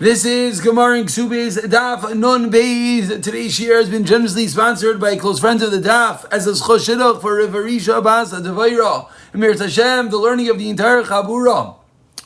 This is Gemara in Kesubos, Daf Nun Beis. Today's shir has been generously sponsored by close friends of the Daf as a schos for Rivarisha Bas Adavaira. Emir Tashem, the learning of the entire Chabura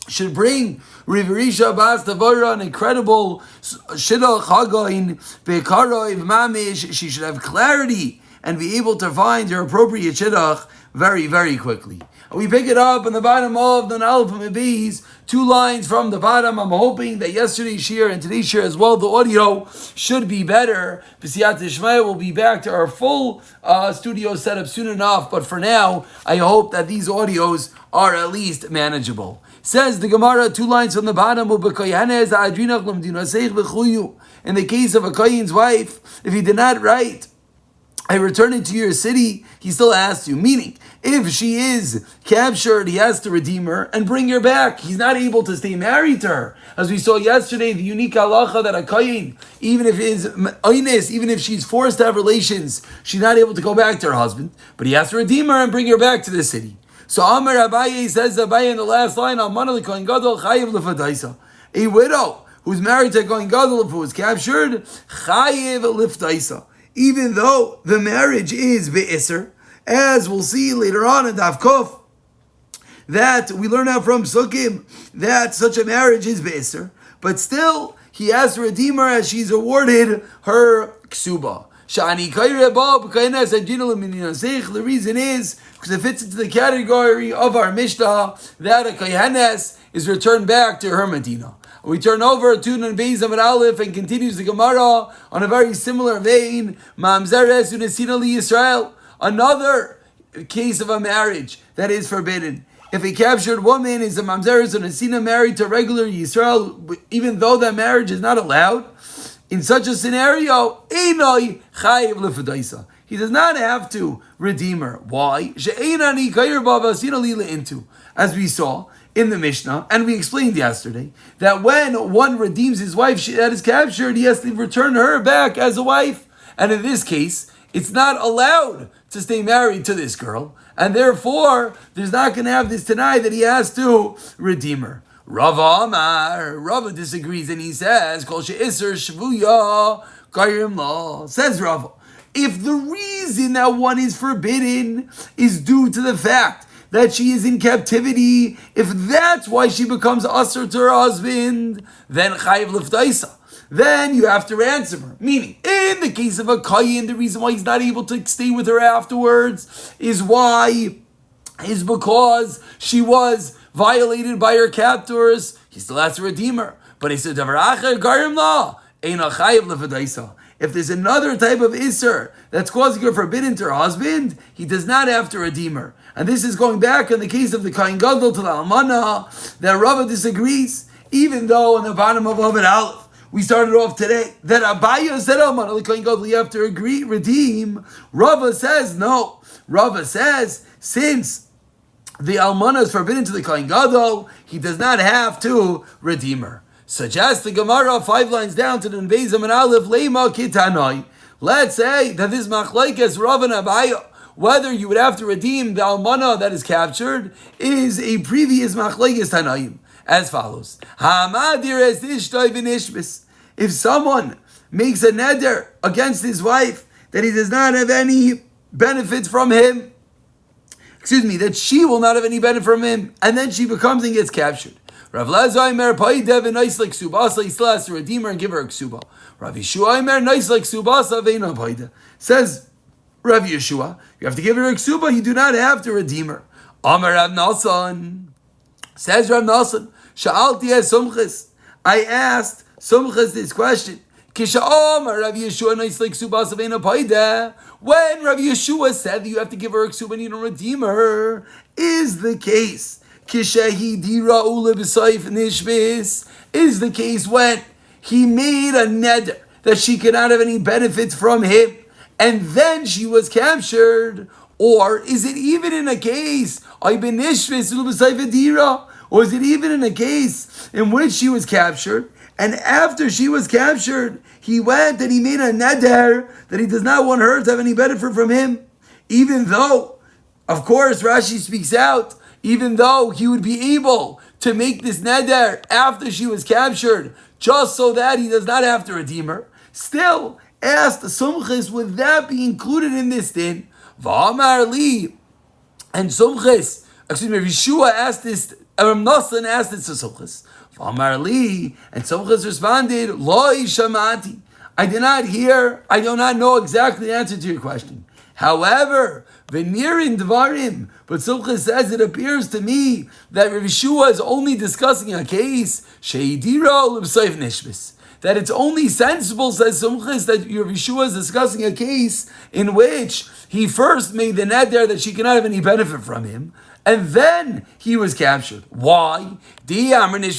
should bring Rivarisha Bas Adavaira an incredible shidduch hagain bekaroi mamish. She should have clarity and be able to find her appropriate shidduch very, very quickly. We pick it up on the bottom of the Aleph and Beis, 2 lines from the bottom. I'm hoping that yesterday's shir and today's shir as well, the audio should be better. B'siyat Ishmael will be back to our full studio setup soon enough, but for now, I hope that these audios are at least manageable. Says the Gemara, 2 lines from the bottom, in the case of a Kohen's wife, if he did not write, I return it to your city, he still asks you. Meaning, if she is captured, he has to redeem her and bring her back. He's not able to stay married to her. As we saw yesterday, the unique halacha that a kohen, even if she's forced to have relations, she's not able to go back to her husband, but he has to redeem her and bring her back to the city. So Amar Abaye says Abaye in the last line, Almana l'kohen gadol chayiv l'fadaisa. A widow who's married to a kohen gadol who was captured, chayiv l'fadaisa. Even though the marriage is be'isr, as we'll see later on in Daf Kof, that we learn out from Sukkim that such a marriage is be'isr, but still he has to redeem her as she's awarded her ksuba. The reason is because it fits into the category of our Mishnah that a kohenes is returned back to her Medina. We turn over to Nun Beis Amud Aleph and continues the Gemara on a very similar vein. Mamzeres unesina li Yisrael. Another case of a marriage that is forbidden. If a captured woman is a mamzeres unesina married to a regular Yisrael, even though that marriage is not allowed, in such a scenario, einoi chayiv l'fadaisa. He does not have to redeem her. Why? She'einani kayir b'avasina lila into. As we saw in the Mishnah, and we explained yesterday, that when one redeems his wife that is captured, he has to return her back as a wife. And in this case, it's not allowed to stay married to this girl, and therefore, there's not going to have this Tanai that he has to redeem her. Rava Amar, Rava disagrees, and he says, Kol she'isr shvuya kayim la. Says Rava, if the reason that one is forbidden is due to the fact that she is in captivity, if that's why she becomes usher to her husband, then chayiv l'fdaisa. Then you have to ransom her. Meaning, in the case of a kohen, the reason why he's not able to stay with her afterwards is because she was violated by her captors. He still has to redeem her. But he said, if there's another type of isser that's causing her forbidden to her husband, he does not have to redeem her. And this is going back in the case of the Kohen Gadol to the Almana, that Rava disagrees, even though in the bottom of Amud Aleph, we started off today, that Abaya said, Almana, the Kohen Gadol, you have to redeem. Rava says, no. Rava says, since the Almana is forbidden to the Kohen Gadol, he does not have to redeem her. Suggests the Gemara 5 lines down to the Nun Beis Amud Aleph, Leima Kitanoi. Let's say that this machlekes Rav and Abaya, whether you would have to redeem the almana that is captured, is a previous machlekes Tanaim, as follows: if someone makes a neder against his wife that he does not have any benefits from him, that she will not have any benefit from him, and then she becomes and gets captured. Rav Lazar Imer Paidev and nice like Subasa, he still has to redeem her and give her a Ksuba. Rav Yeshua Imer nice like Subasa Veina Paida. Says Rav Yeshua, you have to give her a Ksuba, you do not have to redeem her. Amar Rav Nasan. Says Rav Nasan, Sha'alti es Sumchis. I asked Sumchis this question. Kisha Rav Yeshua nice like Subasa Veina Paida. When Rav Yeshua said that you have to give her a Ksuba and you don't redeem her, is the case is the case when he made a neder that she cannot have any benefits from him, and then she was captured? Or is it even in a case, or is it even in a case in which she was captured, and after she was captured, he went and he made a neder that he does not want her to have any benefit from him, even though, of course, Rashi speaks out, even though he would be able to make this neder after she was captured, just so that he does not have to redeem her. Still, asked Sumchis, would that be included in this din? V'amar li, and Sumchis, Yeshua asked this, Nasan asked this to Sumchis. V'amar li, and Sumchis responded, Lo shamati. I do not know exactly the answer to your question. However, V'nirin dvarim, but Sumchis says it appears to me that Rav Yeshua is only discussing a case, sheidira l'b'soif nishbis. That it's only sensible, says Sumchis, that Rav Yeshua is discussing a case in which he first made the neder that she cannot have any benefit from him, and then he was captured. Why? If you're going to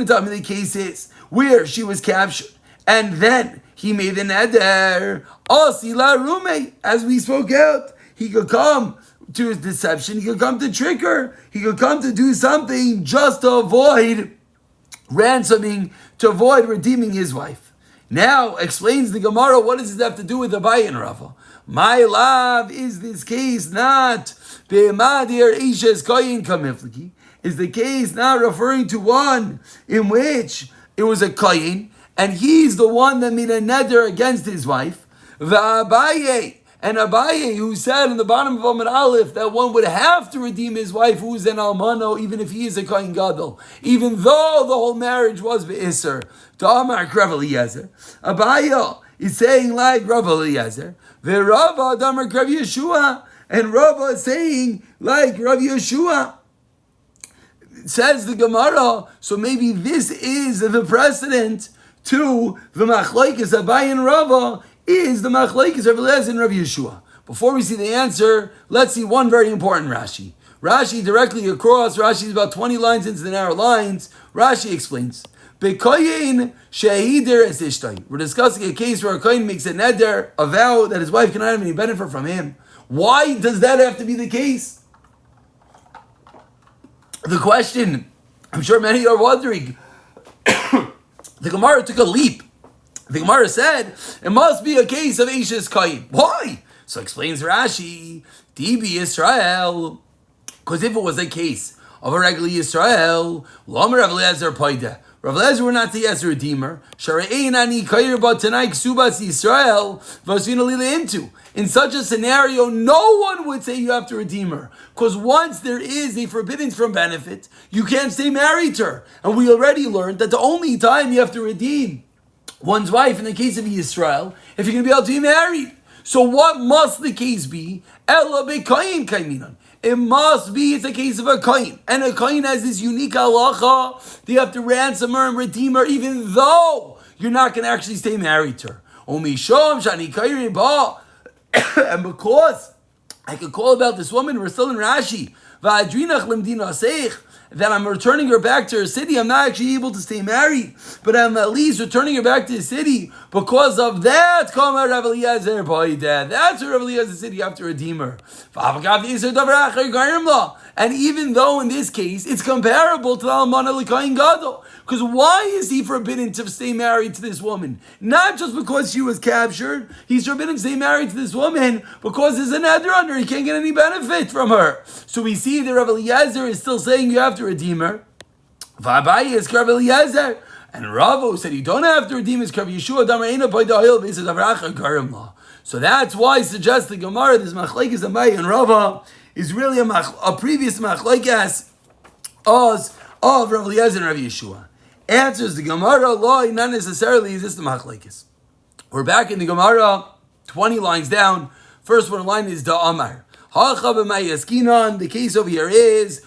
tell me the case is where she was captured, and then he made the neder, as we spoke out, he could come to his deception, he could come to trick her, he could come to do something just to avoid ransoming, to avoid redeeming his wife. Now, explains the Gemara, what does this have to do with Abaye and Rava? My love, is this case not be'emadir ishes koyin kamifliki? Is the case not referring to one in which it was a koyin, and he's the one that made a neder against his wife? V'Abaye, and Abaye, who said in the bottom of Amud Aleph that one would have to redeem his wife who is an almano, even if he is a kohen gadol, even though the whole marriage was be'isser. Ta'amar Rav Eliezer. Abaye is saying like Rav Eliezer. Ve'Rava Damar Rav Yeshua, and Rava is saying like Rav Yeshua. Says the Gemara, so maybe this is the precedent to the machlokes Abaye and Rava, is the machlokes Rav Eliezer and Rav Yeshua. Before we see the answer, let's see one very important Rashi. Rashi directly across, Rashi is about 20 lines into the narrow lines. Rashi explains, Bekoyin shehider es ishtai. We're discussing a case where a kohen makes a neder, a vow that his wife cannot have any benefit from him. Why does that have to be the case? The question, I'm sure many are wondering. The Gemara took a leap. The Gemara said, it must be a case of Eishes Koyin. Why? So explains Rashi, Dibi Yisrael. Because if it was a case of a regular Yisrael, Lomer Rav Eliezer Paida. Rav Eliezer were not the as a redeemer. Shara'einani Kair but tonight Kesubos Yisrael Vasina Lila into. In such a scenario, no one would say you have to redeem her. Because once there is a forbiddance from benefit, you can't stay married to her. And we already learned that the only time you have to redeem one's wife in the case of Yisrael, if you're going to be able to be married. So what must the case be? Ela bekoyin kaiminan. It must be, it's a case of a kohen. And a kohen has this unique halacha that you have to ransom her and redeem her even though you're not going to actually stay married to her. Omishom shani kairi ba. And because I could call about this woman, we're still in Rashi, va'adrinach limdina seich, that I'm returning her back to her city. I'm not actually able to stay married, but I'm at least returning her back to the city. Because of that, that's what Rav Eliezer said, you have to redeem her. And even though in this case, it's comparable to the Almana L'Kohen Gadol. Because why is he forbidden to stay married to this woman? Not just because she was captured. He's forbidden to stay married to this woman because there's a neder on her. He can't get any benefit from her. So we see that Rav Eliezer is still saying you have to redeem her. V'Abaye is Rav Eliezer. And Ravo said you don't have to redeem his Rav Yeshua. So that's why I suggest the Gemara, this machlokes Abaye and Rava, is really a previous machlokes of Rav Eliezer and Rav Yeshua. Answers the Gemara, not necessarily is this the machlokes. We're back in the Gemara, 20 lines down. First one line is Da Amar. The case over here is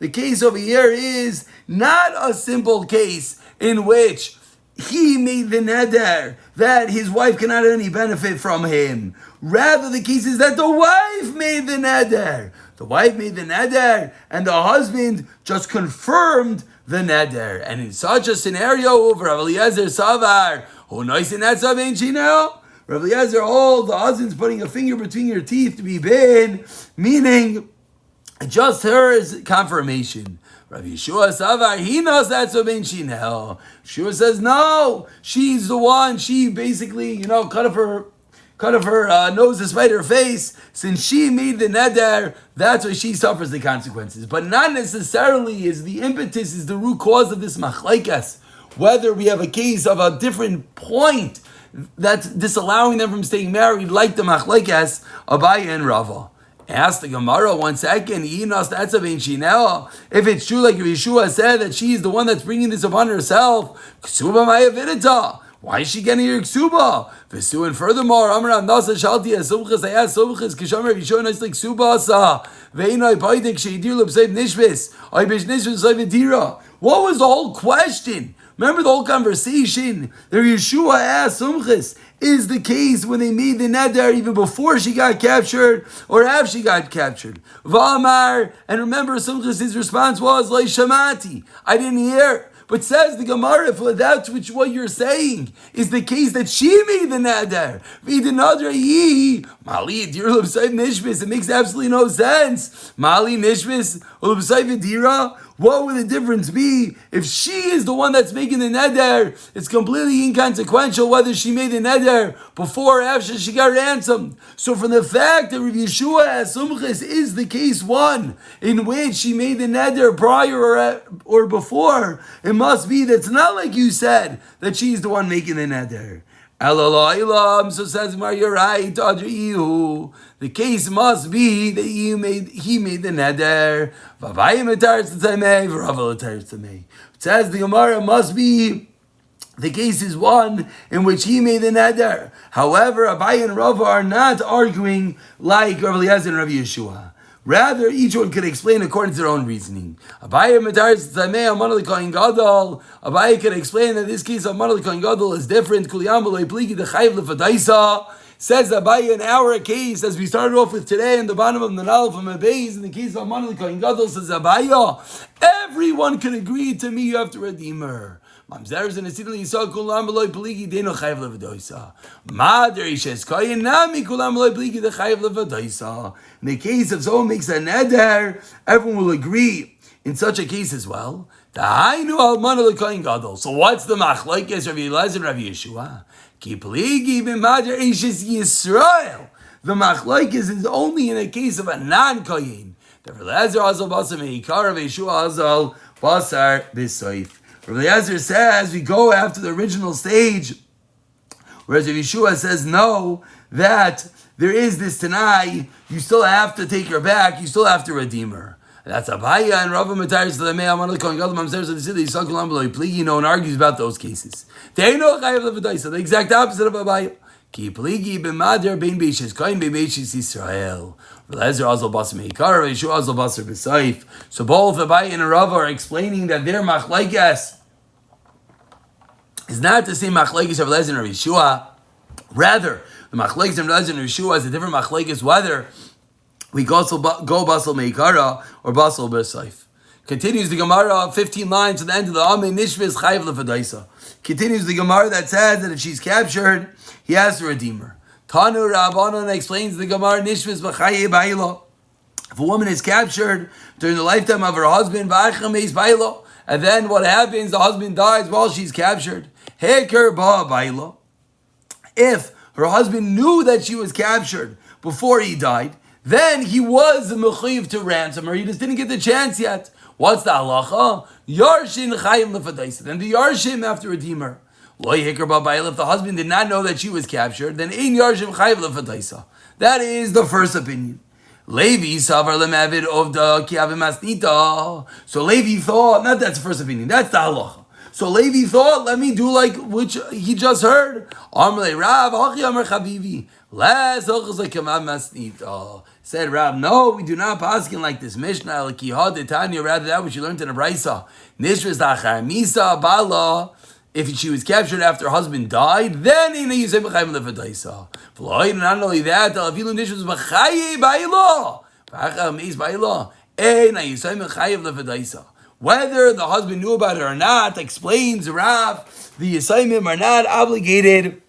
the case over here is not a simple case in which he made the neder that his wife cannot have any benefit from him. Rather, the case is that the wife made the neder. The wife made the neder, and the husband just confirmed the neder. And in such a scenario, Rav Eliezer Savar, Rav Eliezer, the husband's putting a finger between your teeth to be bin, meaning just her is confirmation. Rav Yeshua Savar, he knows that's a ben shinel. Yeshua says no, she's the one. She basically, cut off her cut off her nose despite her face. Since she made the neder, that's why she suffers the consequences. But not necessarily is the impetus, is the root cause of this machlaikas. Whether we have a case of a different point that's disallowing them from staying married, like the machlaikas Abaye and Rava. Ask the Gemara 1 second. If it's true, like Yeshua said, that she is the one that's bringing this upon herself, Kesuba Mayavidita. Why is she getting her Kesuba? And furthermore, Amram Nasa Shalti Asubchas Ayas Subchas Kishamer Yeshua Nice like Subasa Veinoi Paidik Sheidir Lubsave Nishvis Aybish Nishvis Savidira. What was the whole question? Remember the whole conversation? The Yeshua asked Sumchas, is the case when they made the neder even before she got captured or after she got captured? V'amar, and remember Sumchas, his response was, Lai Shamati, I didn't hear. But says the Gemara, if that's which what you're saying is the case that she made the neder, Mali Dir Nishvis, it makes absolutely no sense. Mali Nishvis Dira. What would the difference be if she is the one that's making the neder? It's completely inconsequential whether she made the neder before or after she got ransomed. So from the fact that Rav Yeshua as Sumchas is the case one in which she made the neder prior or before, it must be that's not like you said that she's the one making the neder. So says Mar, you're right. The case must be that he made the neder. It says the Gemara must be the case is one in which he made the neder. However, Abaye and Rava are not arguing like Rav Eliezer and Rav Yeshua. Rather, each one could explain according to their own reasoning. Abaye could explain that this case of Manali Kohen Gadol is different. Says Abaye in our case, as we started off with today in the bottom of the Nal from Abayes, in the case of Manali Kohen Gadol, says Abaye, everyone can agree to me, you have to redeem her. Mamzers and Asidli Yisrael kulam beloy peligi deno chayav levadoisa. Mader ishes koyin nami kulam beloy peligi de chayav levadoisa. In the case of someone makes a neder, everyone will agree in such a case as well. Dahainu almana lekoyin gadol. So what's the machlokes Rav Eliezer and Rav Yeshua? Ki peligi b'mader ishes Yisrael. The machlokes is only in a case of a non-koyin. The Rav Eliezer azal basar meikar, Rav Yeshua azal basar b'soif. Rav Eliezer says we go after the original stage, whereas Rav Yeshua says no, that there is this Tanai, you still have to take her back, you still have to redeem her. That's Abaye and Rava Matayis to the Mea Amanah Kohen Gadol Mamzers of the city, Yisrael Kulam Pligi, no one argues about those cases. They know Chayav Levadoisa, the exact opposite of Abaye. Ki Pligi b'mader bein beishes koyin bein beishes Yisrael. Rav Eliezer azal basar meikar, Rav Yeshua azal basar b'saif. So both Abaye and Rava are explaining that their machlaikas is not the same machlekes of Rav Eliezer and Rav Yeshua. Rather, the machlekes of Rav Eliezer and Rav Yeshua is a different machlekes whether we go basal meikara or basal b'saif. Continues the Gemara 15 lines to the end of the Amei Nishvis Chayav Levadoisa. Continues the Gemara that says that if she's captured, he has to redeem her. Tanu Rabbanon explains the Gemara Nishvis B'chaye Ba'ila. If a woman is captured during the lifetime of her husband, Ba'achameis Ba'ila, and then what happens? The husband dies while she's captured. Heker ba Ba'ila. If her husband knew that she was captured before he died, then he was mechuyev to ransom her. He just didn't get the chance yet. What's the halacha? Yarshin chayim lefadaisa. Then the yarshim have to redeem her. Loy heker ba Ba'ila. If the husband did not know that she was captured, then ein yarshim chayim lefadaisa. That is the first opinion. Levi savar lemavid of the kiavim masnita. So Levi thought, not that's the first opinion, that's the halacha. So Levi thought, let me do like which he just heard. Amrle Rav, hachi amar chavivi. Les halachas like kiavim masnita. Said Rav, no, we do not paskin like this Mishnah, like Yihad Tanya, rather that which you learned in the Brisa. Nishvis dachar misa bala. If she was captured after her husband died, then not only that, whether the husband knew about it or not, explains Rav, the Yisayimim are not obligated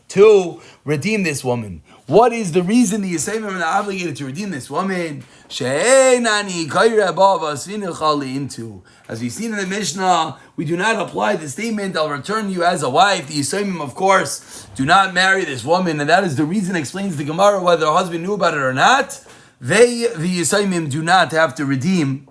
to redeem this woman. What is the reason the Yisayimim are obligated to redeem this woman? As we've seen in the Mishnah, we do not apply the statement, I'll return you as a wife. The Yisayimim, of course, do not marry this woman, and that is the reason, explains the Gemara, whether her husband knew about it or not. The Yisayimim, do not have to redeem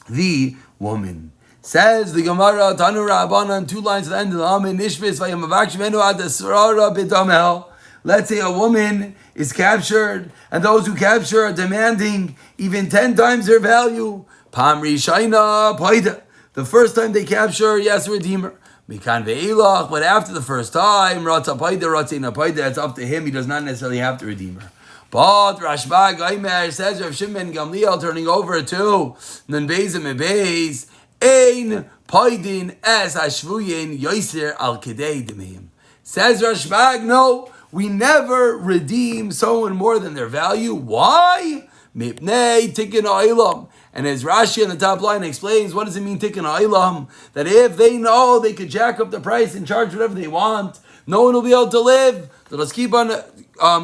the woman. Says the Gemara, Tanu Rabbanan, 2 lines at the end of the Amen, Nishvis, Vayamavakshimenu ad Asrara b'damel. Let's say a woman is captured, and those who capture are demanding even 10 times their value. Pamri Shaina Paida. The first time they capture, yes, redeemer. Mikan ve'ilach, but after the first time, Ratza Paida, Ratzina Paida, it's up to him. He does not necessarily have to redeem her. But Rashba Gaimer says Rav Shimon Gamliel, turning over to Nun Beis Mebeis, Ein Paidin as Hashvuyin Yoiser Al Kedei Demim. Says Rashbag, no, we never redeem someone more than their value. Why? Mipnei tikkun ha'olam. And as Rashi on the top line explains, what does it mean tikkun ha'olam? That if they know they could jack up the price and charge whatever they want, no one will be able to live. So let's keep on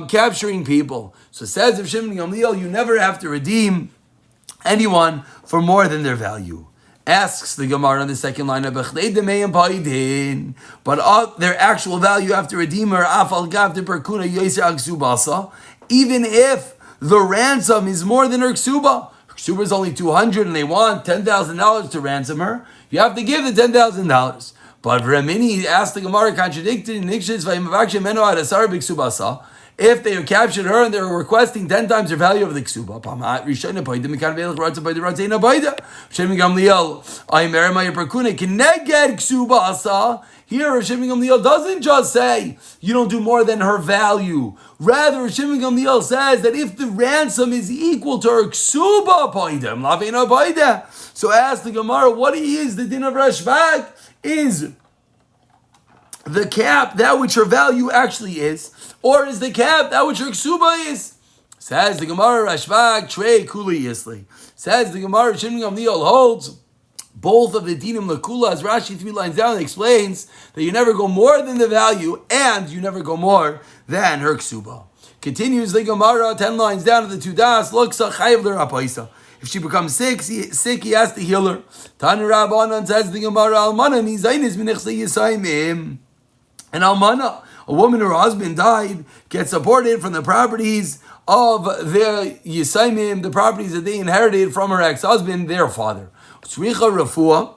capturing people. So says Rav Shimon Gamliel, you never have to redeem anyone for more than their value. Asks the Gemara on the second line, but their actual value after redeemer, even if the ransom is more than her ksuba. Her ksuba is only 200 and they want $10,000 to ransom her, you have to give the $10,000. But Ramini asked the Gemara, contradicted, if they have captured her and they're requesting 10 times her value of the ksuba, here Rav Shimon Gamliel doesn't just say you don't do more than her value. Rather, Rav Shimon Gamliel says that if the ransom is equal to her ksuba, so ask the Gemara, what is the din of Rashbag? Is the cap that which her value actually is, or is the cap that which her ksuba is? Says the Gemara, Rashbag trei kuli yisli. Says the Gemara, Shimon Gamliel holds both of the dinim lekula, as Rashi 3 lines down explains that you never go more than the value and you never go more than her ksuba. Continues the Gemara 10 lines down to the Tudas, looks chayav l'rapaisa. If she becomes sick, he has to heal her. Tanu Rabbanan, says the Gemara, almana nizaynis minechsei yisayimim. An almana, a woman or husband died, gets supported from the properties of their yisaimim, the properties that they inherited from her ex-husband, their father. Tzricha refuah,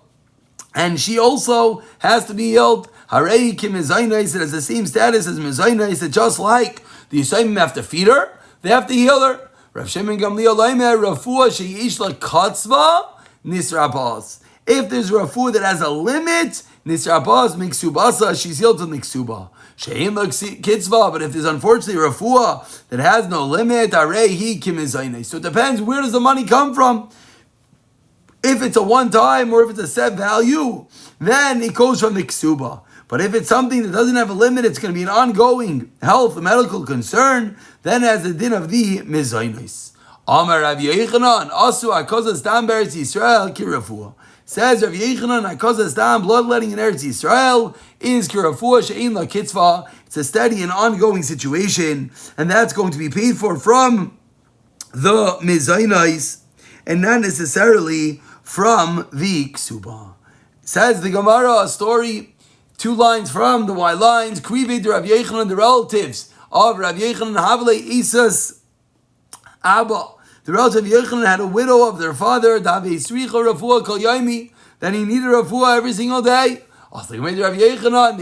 and she also has to be healed. Harei ki mezaynais, it has the same status as mezaynais, that just like the yisaimim have to feed her, they have to heal her. Rav Shimon Gamliel leimer refuah sheyish la katzva nisrabas. If there's refuah that has a limit, nisrabas miksubasa, she's healed to miksuba. Shein kitzva, but if there's unfortunately refuah that has no limit, arei hi kimizaynei. So it depends, where does the money come from? If it's a one-time or if it's a set value, then it goes from the ksuba. But if it's something that doesn't have a limit, it's going to be an ongoing health, medical concern, then it has the din of the mizaynais. Amar Rav Yechanan, asu akozas dam beretz Yisrael ki refuah. Says Rav Yechanan, akozas dam, bloodletting in Eretz Yisrael is ki refuah she'in la kitzvah. It's a steady and ongoing situation, and that's going to be paid for from the mizaynais, and not necessarily from the ksuba. Says the Gemara, a story, 2 lines from the Y lines, Krivid Rav Yechanan, the relatives of Rav Yechanan, Havle Isas Abba. The relative of Yechanan had a widow of their father, that he needed refuah every single day. They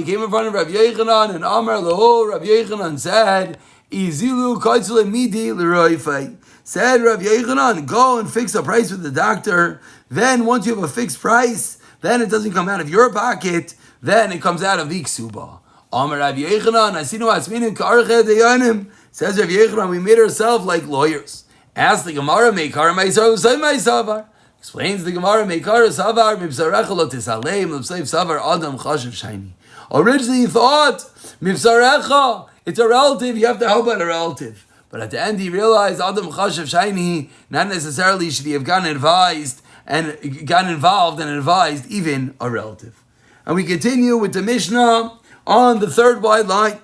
came in front of Rav Yechanan, and Amar Lahu, Rav Yechanan said, Izilu Kaitzle Midi L'Roifei. Said Rav Yechanan, go and fix a price with the doctor. Then once you have a fixed price, then it doesn't come out of your pocket, then it comes out of the ksuba. Amar Rav Yechanan, Asinu Asminim K'arche Deyanim. Says Rav Yechanan, we made ourselves like lawyers. Ask the Gemara, Meikar Meisav, Say Meisavar. Explains the Gemara, Meikar Savar, Mibsarecha Lo Tisalem, L'Pseiv Savar, Adam Chashav Shaini. Originally he thought, Mibsarecha, it's a relative, you have to help out a relative. But at the end he realized, Adam Chashav Shaini, not necessarily should he have gotten involved and advised even a relative. And we continue with the Mishnah on the 3rd wide line.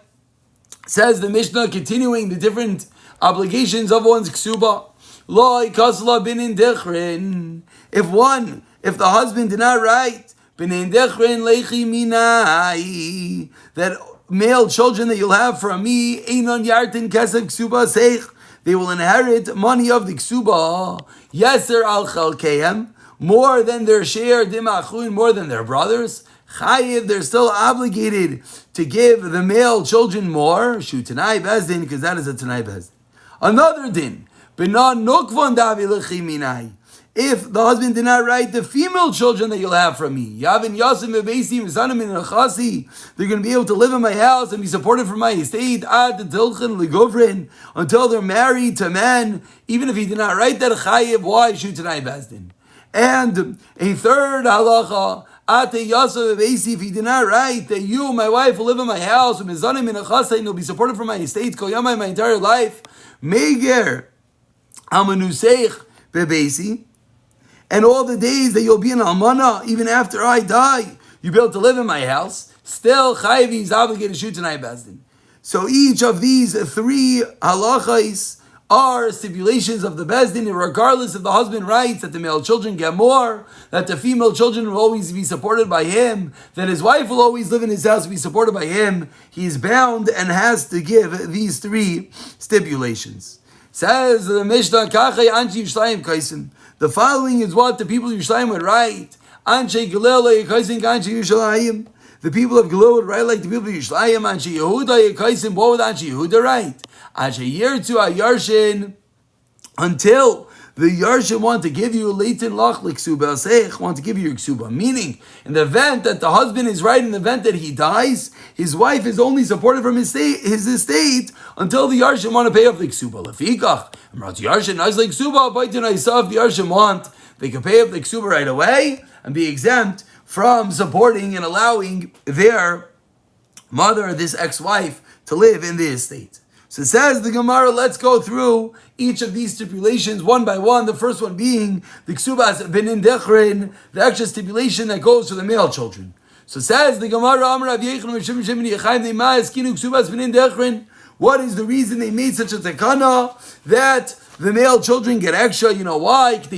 Says the Mishnah, continuing the different obligations of one's ksuba. Loi kasla binin dechrin. If the husband did not write binin dechrin lechi minai, that male children that you'll have from me, einon yartin kesef ksuba seich, they will inherit money of the ksuba, yeser al chalkehem, more than their share, dimachun, more than their brothers. Chayiv, they're still obligated to give the male children more. Shu Tanai Bezdin, because that is a Tanai Bezdin. Another din. Benan nukvan davi lechi minai. If the husband did not write the female children that you'll have from me, Yavin Yasim Bebesim Zanim in Achasi, they're going to be able to live in my house and be supported from my estate ad tilchen legovrin, until they're married to men, even if he did not write that Chayiv. Why? Shu Tanai Bezdin. And a third halacha. If he did not write that you, my wife, will live in my house, and will be supported from my estate, my entire life, Meger Amanuseich Bebesi, and all the days that you'll be an almana, even after I die, you'll be able to live in my house, still Chayiv is obligated to shoot tonight, Bezdin. So each of these three halachas are stipulations of the Bezdin, regardless if the husband writes that the male children get more, that the female children will always be supported by him, that his wife will always live in his house and be supported by him. He is bound and has to give these three stipulations. Says the Mishnah, the following is what the people of Yerushalayim would write. The people of Gilul would write like the people of Yerushalayim. Anshe Yehuda, what would Anshe Yehuda write? Until the Yarshin want to give you leitin lach liksuba seich, want to give you your ksuba. Meaning, in the event that the husband is right, in the event that he dies, his wife is only supported from his estate until the Yarshin want to pay off the ksuba. Lefikach, Yarshin nice like ksuba, but if the Yarshin want, they can pay off the ksuba right away and be exempt from supporting and allowing their mother, this ex-wife, to live in the estate. So it says the Gemara, let's go through each of these stipulations one by one. The first one being the Kesubos binin dechrin, the extra stipulation that goes for the male children. So it says the Gemara, what is the reason they made such a takana that the male children get extra? You know why? The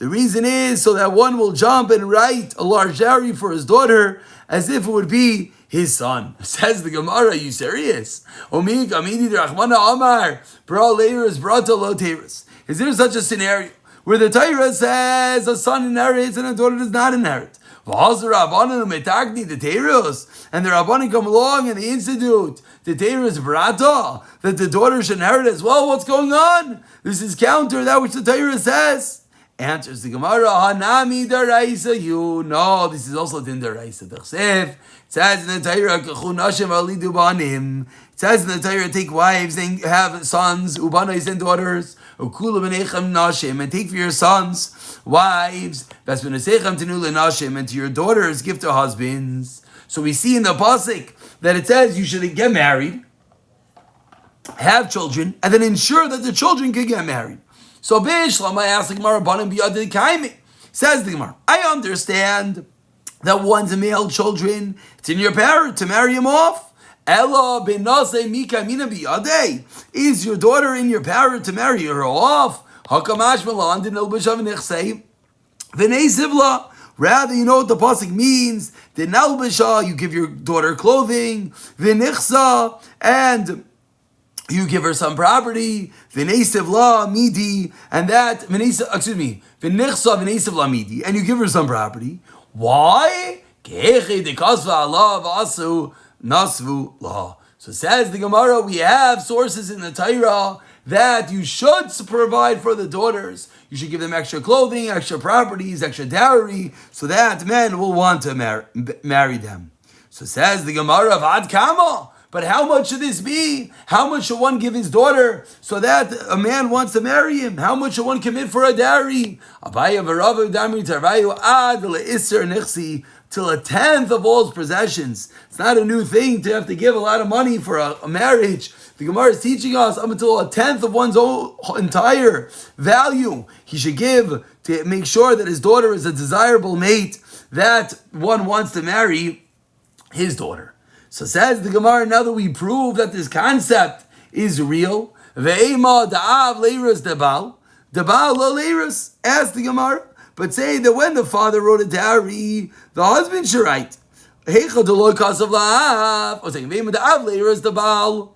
reason is so that one will jump and write a large dowry for his daughter as if it would be his son. Says the Gemara, are you serious? Is there such a scenario where the Torah says a son inherits and a daughter does not inherit? And the Rabbanim come along and they institute the Torah's brata, that the daughter should inherit as well. What's going on? This is counter that which the Torah says. Answers the Gemara, Hanami daraisa you. No, this is also din daraisa. It says in the Torah, it says in the Torah, take wives and have sons, ubanais and daughters, and take for your sons wives, and to your daughters give to husbands. So we see in the pasuk that it says you should get married, have children, and then ensure that the children can get married. So Bishlam, I ask the Gemara, says the Gemara, I understand that one's male children, it's in your power to marry him off. Is your daughter in your power to marry her off? Rather, you know what the pasuk means. The nalbisha, you give your daughter clothing. The nichsa, and you give her some property. V'neisivla midi, and that v'nichsa v'neisivla midi, and you give her some property. Why? So says the Gemara, we have sources in the Torah that you should provide for the daughters. You should give them extra clothing, extra properties, extra dowry, so that men will want to marry them. So says the Gemara of Ad Kama. But how much should this be? How much should one give his daughter so that a man wants to marry him? How much should one commit for a dowry? Till a tenth of all his possessions. It's not a new thing to have to give a lot of money for a marriage. The Gemara is teaching us up until a tenth of one's own entire value he should give to make sure that his daughter is a desirable mate that one wants to marry his daughter. So says the Gemara, now that we prove that this concept is real, ve'ema da'av leiras debal, debal lo leiras, ask the Gemara, but say that when the father wrote a dowry, the husband should write. Heicha deloy kasav la'av. One second, ve'ema da'av leiras debal.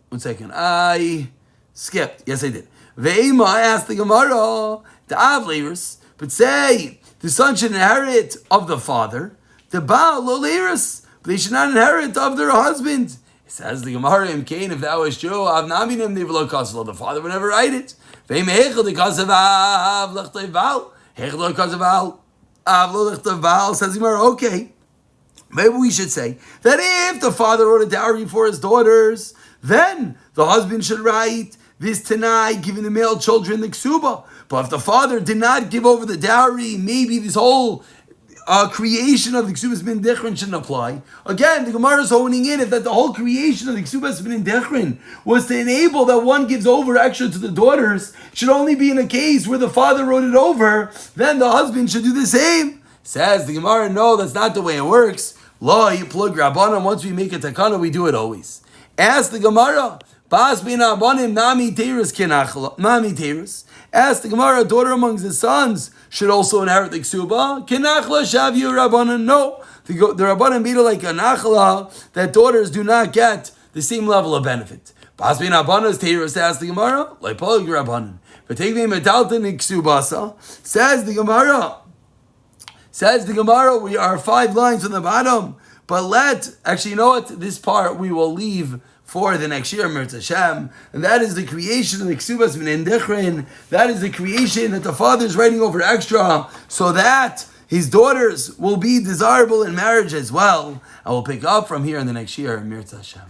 1 second, I skipped. Yes, I did. Ve'ema, I asked the Gemara, da'av leiras, but say the son should inherit of the father, the Baal lo leiras, but they should not inherit of their husband. It says the Gemara in Cain, if that was true, the father would never write it. Says the Gemara, okay, maybe we should say that if the father wrote a dowry for his daughters, then the husband should write this Tanai, giving the male children the ksuba. But if the father did not give over the dowry, maybe this whole creation of the Kesubos bin Dichrin shouldn't apply. Again, the Gemara is honing in if that the whole creation of the Kesubos bin Dichrin was to enable that one gives over extra to the daughters, should only be in a case where the father wrote it over, then the husband should do the same. Says the Gemara, no, that's not the way it works. Law, you plug Rabbanan, once we make a takana, we do it always. Ask the Gemara, Bas bin Abanim nami teirus kenachla, nami teirus. Ask the Gemara, a daughter amongst the sons should also inherit the ksuba. Kenachla shavyu Rabbanan. No, the Rabbanan made it like a nachla that daughters do not get the same level of benefit. Bas bin Abanas teirus. Ask the Gemara, like plug Rabbanan. But take me medalton in ksubasa. Says the Gemara. Says the Gemara, we are 5 lines on the bottom. But actually, you know what? This part we will leave for the next year, Mirz Hashem, and that is the creation of the Kesubos bin Dichrin. That is the creation that the father is writing over extra, so that his daughters will be desirable in marriage as well. I will pick up from here in the next year, Mirz Hashem.